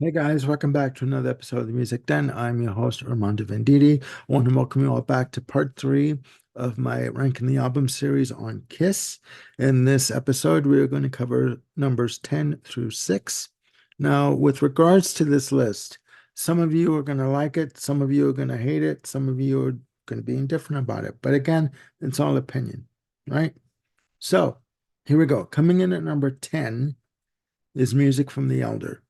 Hey guys, welcome back to another episode of the Music Den. I'm your host, Armando Venditti. I want to welcome you all back to part three of my Ranking the Album series on Kiss. In this episode, we're going to cover numbers 10 through 6. Now, with regards to this list, some of you are going to like it, some of you are going to hate it, some of you are going to be indifferent about it. But again, it's all opinion, right? So, here we go. Coming in at number 10 is Music from the Elder.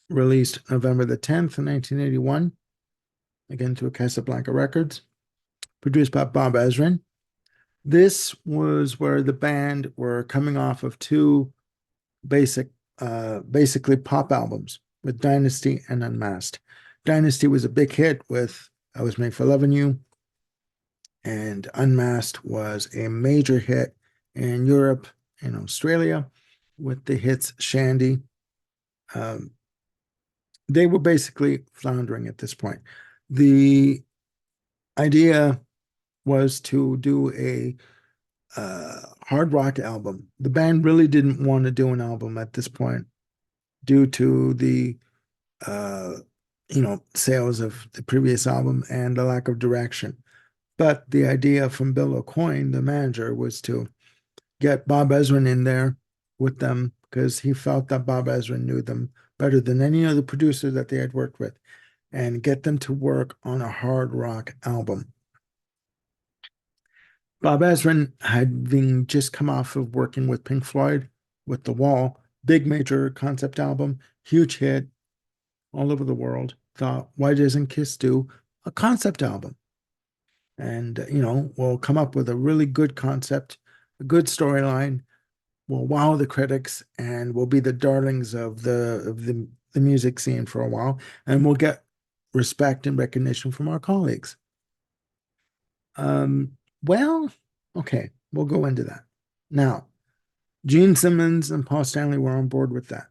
Released November the 10th, 1981, again through Casablanca Records, produced by Bob Ezrin. This was where the band were coming off of two basically pop albums with Dynasty and Unmasked. Dynasty was a big hit with I Was Made for Loving You, and Unmasked was a major hit in Europe and Australia with the hits Shandy. Um, they were basically floundering at this point. The idea was to do a hard rock album. The band really didn't want to do an album at this point due to the uh, sales of the previous album and the lack of direction. But the idea from Bill O'Coin, the manager, was to get Bob Ezrin in there with them because he felt that Bob Ezrin knew them better than any other producer that they had worked with and get them to work on a hard rock album. Bob Ezrin having just come off of working with Pink Floyd with The Wall, big major concept album, huge hit all over the world, thought, why doesn't Kiss do a concept album? And, we'll come up with a really good concept, a good storyline, will wow the critics, and will be the darlings of the music scene for a while, and we'll get respect and recognition from our colleagues. Well, okay, we'll go into that. Now, Gene Simmons and Paul Stanley were on board with that.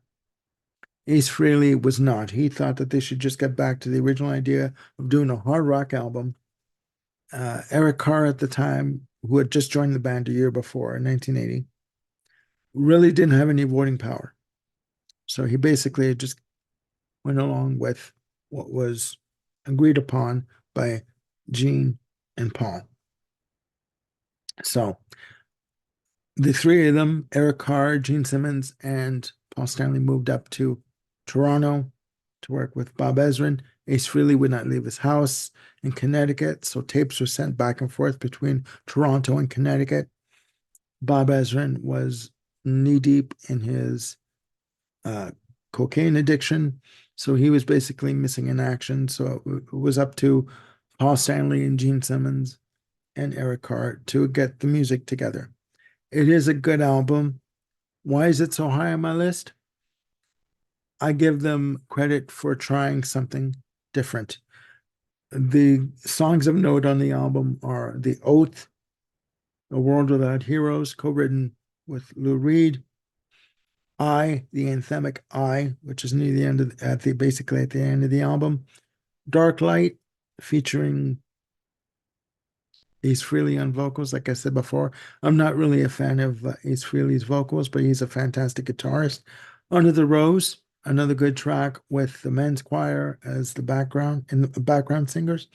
Ace Frehley was not. He thought that they should just get back to the original idea of doing a hard rock album. Eric Carr at the time, who had just joined the band a year before in 1980, really didn't have any voting power. So he basically just went along with what was agreed upon by Gene and Paul. So the three of them, Eric Carr, Gene Simmons, and Paul Stanley, moved up to Toronto to work with Bob Ezrin. Ace Frehley would not leave his house in Connecticut, so tapes were sent back and forth between Toronto and Connecticut. Bob Ezrin was knee deep in his uh, cocaine addiction, so he was basically missing in action. So it was up to Paul Stanley and Gene Simmons and Eric Carr to get the music together. It is a good album. Why is it so high on my list? I give them credit for trying something different. The songs of note on the album are The Oath, A World Without Heroes, co-written with Lou Reed, the anthemic I, which is near the end of basically at the end of the album, Dark Light, featuring Ace Frehley on vocals. Like I said before, I'm not really a fan of Ace Frehley's vocals, but he's a fantastic guitarist. Under the Rose, another good track with the men's choir as the background and the background singers.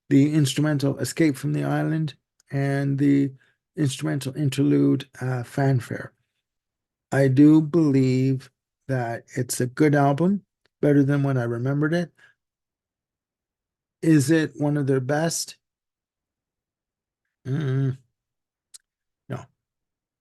The instrumental Escape from the Island and the instrumental interlude Fanfare. I do believe that it's a good album, better than when I remembered it. Is it one of their best? Mm, no,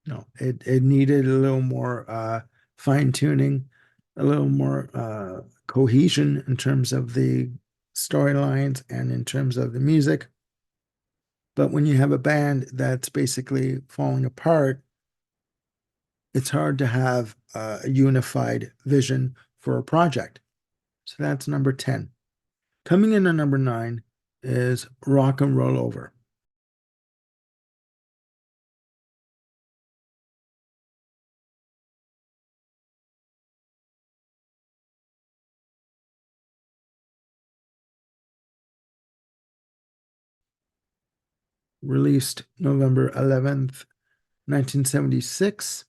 no. It needed a little more fine tuning, a little more cohesion in terms of the storylines and in terms of the music. But when you have a band that's basically falling apart, it's hard to have a unified vision for a project. So that's number 10. Coming in at number 9 is Rock and Roll Over. released November 11th, 1976.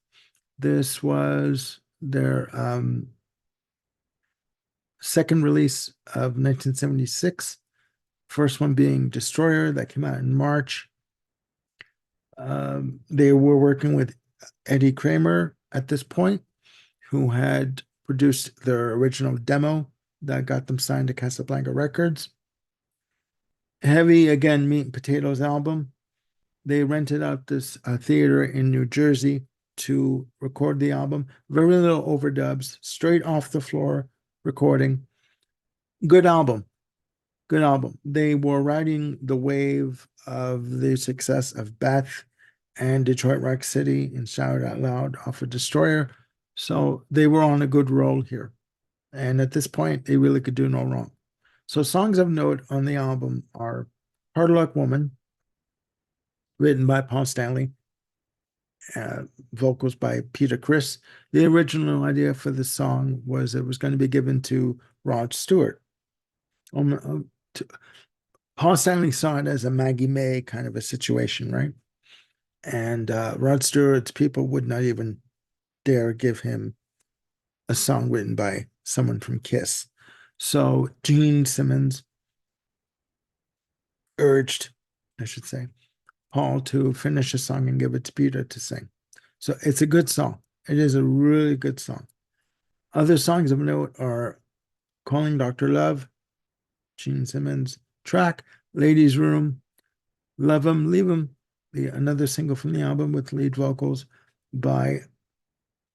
This was their second release of 1976, first one being Destroyer that came out in March. They were working with Eddie Kramer at this point, who had produced their original demo that got them signed to Casablanca Records. Heavy, again, Meat and Potatoes album. They rented out this theater in New Jersey to record the album. Very little overdubs, straight off the floor recording. Good album. Good album. They were riding the wave of the success of Beth and Detroit Rock City and Shout It Out Loud off of Destroyer. So they were on a good roll here. And at this point, they really could do no wrong. So songs of note on the album are Hard Luck Woman, written by Paul Stanley, vocals by Peter Criss. The original idea for the song was it was going to be given to Rod Stewart. Paul Stanley saw it as a Maggie May kind of a situation, right? And Rod Stewart's people would not even dare give him a song written by someone from Kiss. So Gene Simmons urged, I should say, Paul to finish a song and give it to Peter to sing. So it's a good song. It is a really good song. Other songs of note are Calling Dr. Love, Gene Simmons track, Ladies Room, Love 'Em, Leave 'Em, another single from the album with lead vocals by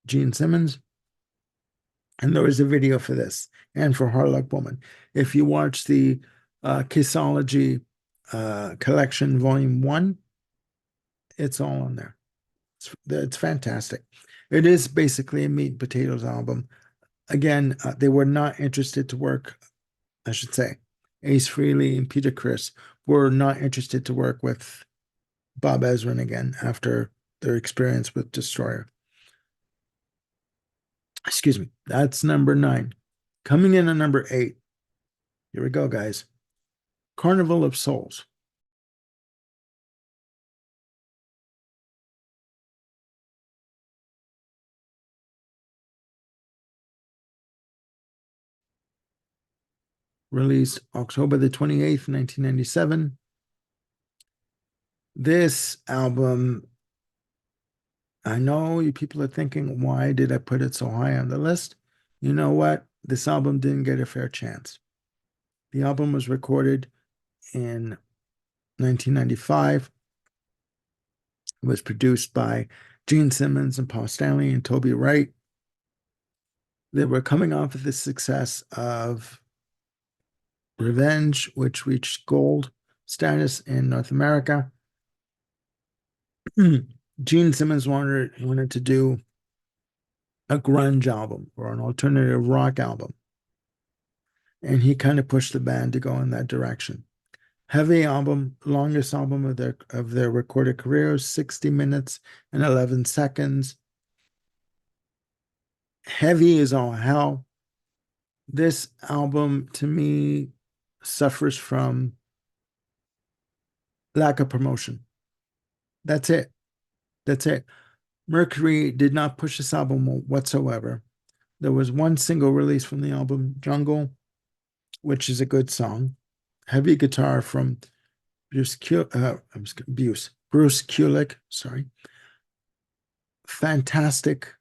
Gene Simmons. And there was a video for this and for Hard Luck Woman. If you watch the Kissology Collection Volume 1, it's all on there. It's fantastic. It is basically a meat and potatoes album. Again, they were not interested to work, I should say, Ace Frehley and Peter Criss were not interested to work with Bob Ezrin again after their experience with Destroyer. Excuse me. That's number 9. Coming in at number 8. Here we go, guys. Carnival of Souls. Released October the 28th, 1997. This album, I know you people are thinking, why did I put it so high on the list? You know what? This album didn't get a fair chance. The album was recorded in 1995. It was produced by Gene Simmons and Paul Stanley and Toby Wright. They were coming off of the success of Revenge, which reached gold status in North America. Gene Simmons wanted to do a grunge album or an alternative rock album. And he kind of pushed the band to go in that direction. Heavy album, longest album of their recorded careers, 60 minutes and 11 seconds. Heavy as all hell. This album, to me, suffers from lack of promotion. That's it. That's it. Mercury did not push this album whatsoever. There was one single release from the album, Jungle, which is a good song. Heavy guitar from Bruce Kulick, sorry. Fantastic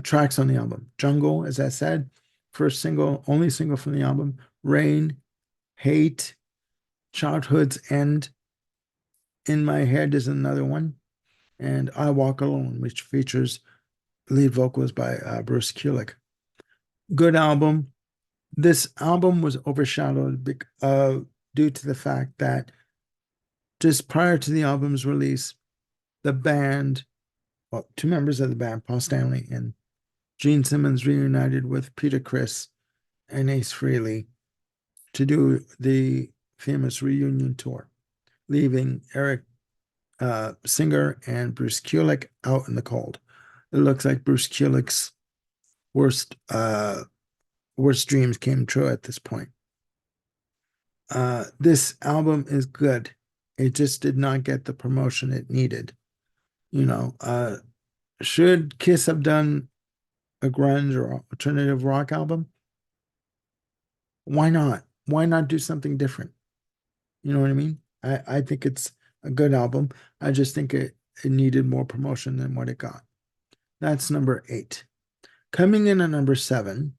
tracks on the album. Jungle, as I said, first single, only single from the album. Rain, Hate, Childhood's End, In My Head is another one, and I Walk Alone, which features lead vocals by Bruce Kulick. Good album. This album was overshadowed due to the fact that just prior to the album's release, the band, well, 2 members of the band, Paul Stanley and Gene Simmons, reunited with Peter Criss and Ace Frehley to do the famous reunion tour, leaving Eric Singer and Bruce Kulick out in the cold. It looks like Bruce Kulick's worst dreams came true at this point. This album is good. It just did not get the promotion it needed. You know, should Kiss have done a grunge or alternative rock album? Why not? Why not do something different? You know what I mean? I think it's a good album. I just think it needed more promotion than what it got. That's number eight. Coming in at number seven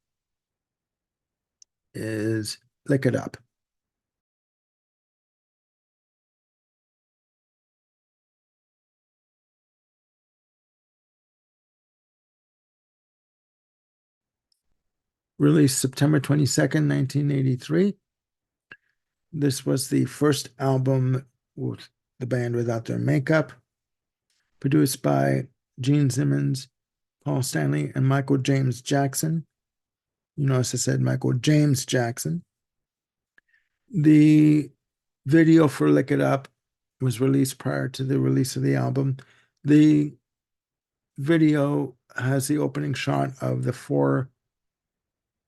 is Lick It Up. Released September 22nd, 1983. This was the first album with the band without their makeup, produced by Gene Simmons, Paul Stanley, and Michael James Jackson. You notice I said Michael James Jackson. The video for Lick It Up was released prior to the release of the album. The video has the opening shot of the four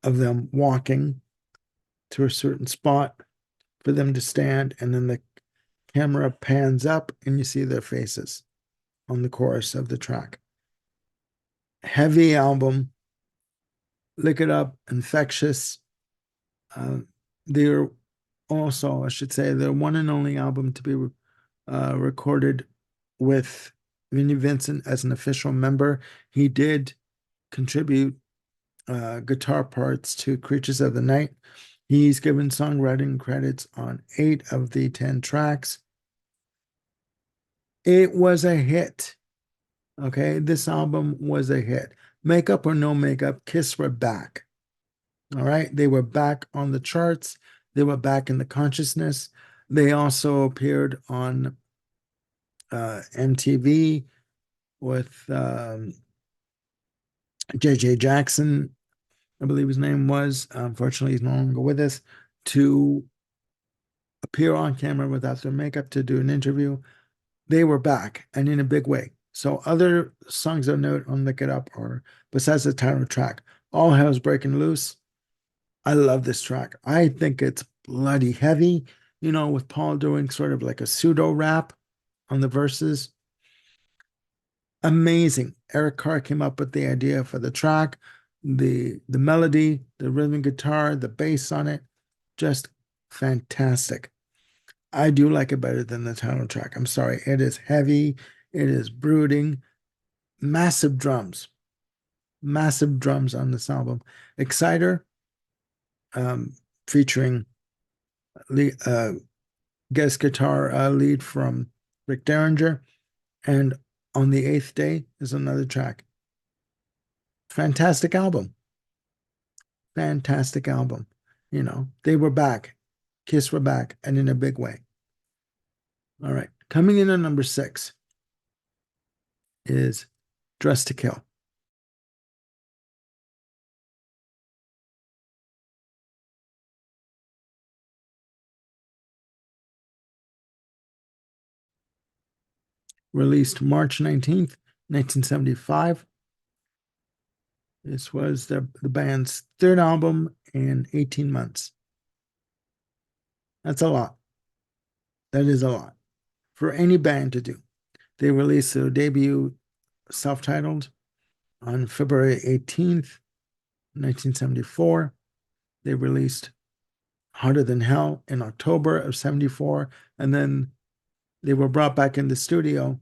of them walking to a certain spot for them to stand, and then the camera pans up and you see their faces on the chorus of the track. Heavy album, Lick It Up, infectious. They're also, I should say, the one and only album to be recorded with Vinnie Vincent as an official member. He did contribute guitar parts to Creatures of the Night. He's given songwriting credits on 8 of the 10 tracks. It was a hit. Okay, this album was a hit. Makeup or no makeup, Kiss were back. All right, they were back on the charts. They were back in the consciousness. They also appeared on MTV with JJ Jackson, I believe his name was. Unfortunately, he's no longer with us, to appear on camera without their makeup to do an interview. They were back and in a big way. So other songs of note on Lick It Up are, besides the title track, All Hell's Breaking Loose. I love this track. I think it's bloody heavy, with Paul doing sort of like a pseudo rap on the verses. Amazing. Eric Carr came up with the idea for the track, the melody, the rhythm guitar, the bass on it, just fantastic. I do like it better than the title track. I'm sorry. It is heavy. It is brooding. Massive drums on this album. Exciter, um, featuring uh, guest guitar lead from Rick Derringer, and On the Eighth Day is another track. Fantastic album. Fantastic album. They were back. Kiss were back, and in a big way. All right. Coming in at number 6 is Dress to Kill. Released March 19th, 1975. This was the band's third album in 18 months. That's a lot. That is a lot for any band to do. They released their debut self-titled on February 18th, 1974. They released Harder Than Hell in October of 74. And then they were brought back in the studio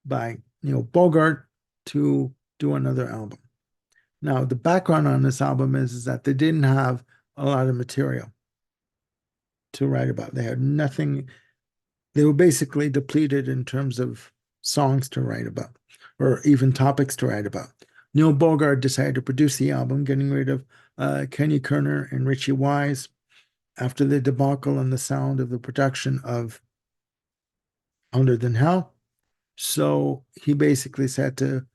by Neil Bogart to do another album. Now, the background on this album is that they didn't have a lot of material to write about. They had nothing. They were basically depleted in terms of songs to write about or even topics to write about. Neil Bogart decided to produce the album, getting rid of Kenny Kerner and Richie Wise after the debacle and the sound of the production of Harder Than Hell. So he basically said to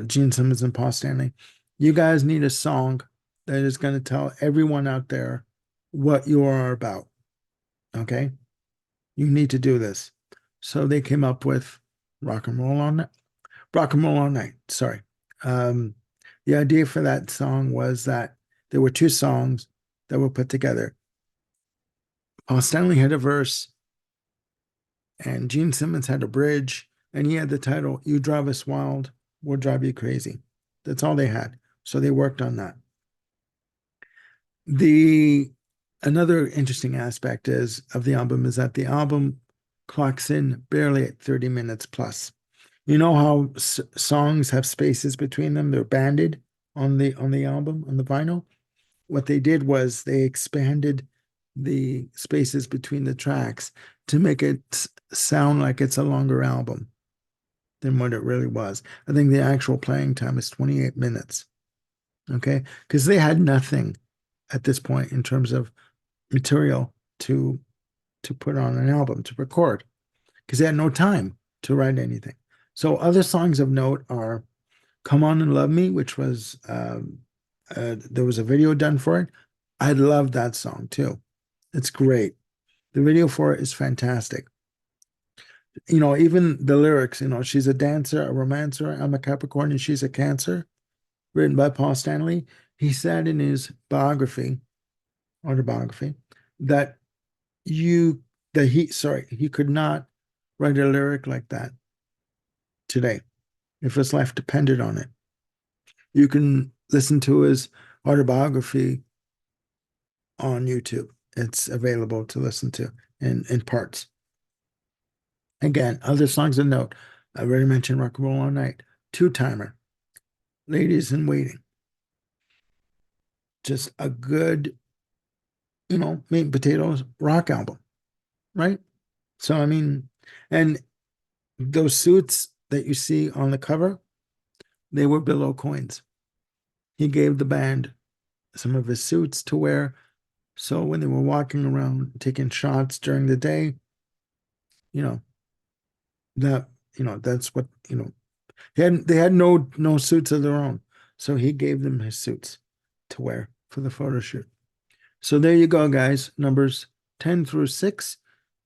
Gene Simmons and Paul Stanley, you guys need a song that is going to tell everyone out there what you are about. Okay? You need to do this. So they came up with Rock and Roll All Night. Sorry. The idea for that song was that there were two songs that were put together. Paul Stanley had a verse, and Gene Simmons had a bridge, and he had the title "You Drive Us Wild, We'll Drive You Crazy." That's all they had. So they worked on that. The Another interesting aspect is of the album is that the album clocks in barely at 30 minutes plus. You know how songs have spaces between them? They're banded on the album, on the vinyl. What they did was they expanded the spaces between the tracks to make it sound like it's a longer album than what it really was. I think the actual playing time is 28 minutes. Okay. Because they had nothing at this point in terms of material to put on an album, to record, because they had no time to write anything. So other songs of note are Come On and Love Me, which was there was a video done for it. I love that song too. It's great. The video for it is fantastic. You know, even the lyrics, you know, she's a dancer, a romancer, I'm a Capricorn and she's a Cancer, written by Paul Stanley. He said in his biography, autobiography, that you that he could not write a lyric like that today if his life depended on it. You can listen to his autobiography on YouTube. It's available to listen to in parts. Again, other songs of note. I already mentioned Rock and Roll All Night, Two Timer, Ladies in Waiting. Just a good, you know, meat and potatoes rock album, right? So, I mean, and those suits that you see on the cover, they were Bill O'Coin's. He gave the band some of his suits to wear. So when they were walking around taking shots during the day, you know, that, you know, that's what, you know, they had no suits of their own. So he gave them his suits to wear for the photo shoot. So there you go, guys. Numbers 10 through 6,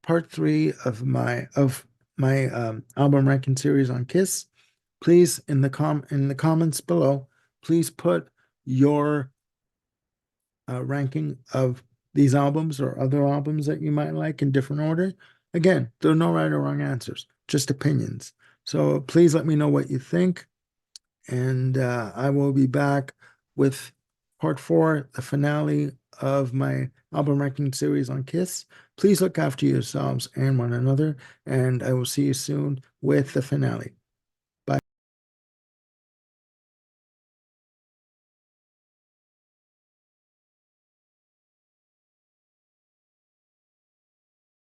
part 3 of my album ranking series on Kiss. Please in the comments below, please put your ranking of these albums or other albums that you might like in different order. Again, there are no right or wrong answers, just opinions. So please let me know what you think. And I will be back with part 4, the finale of my album ranking series on Kiss. Please look after yourselves and one another, and I will see you soon with the finale.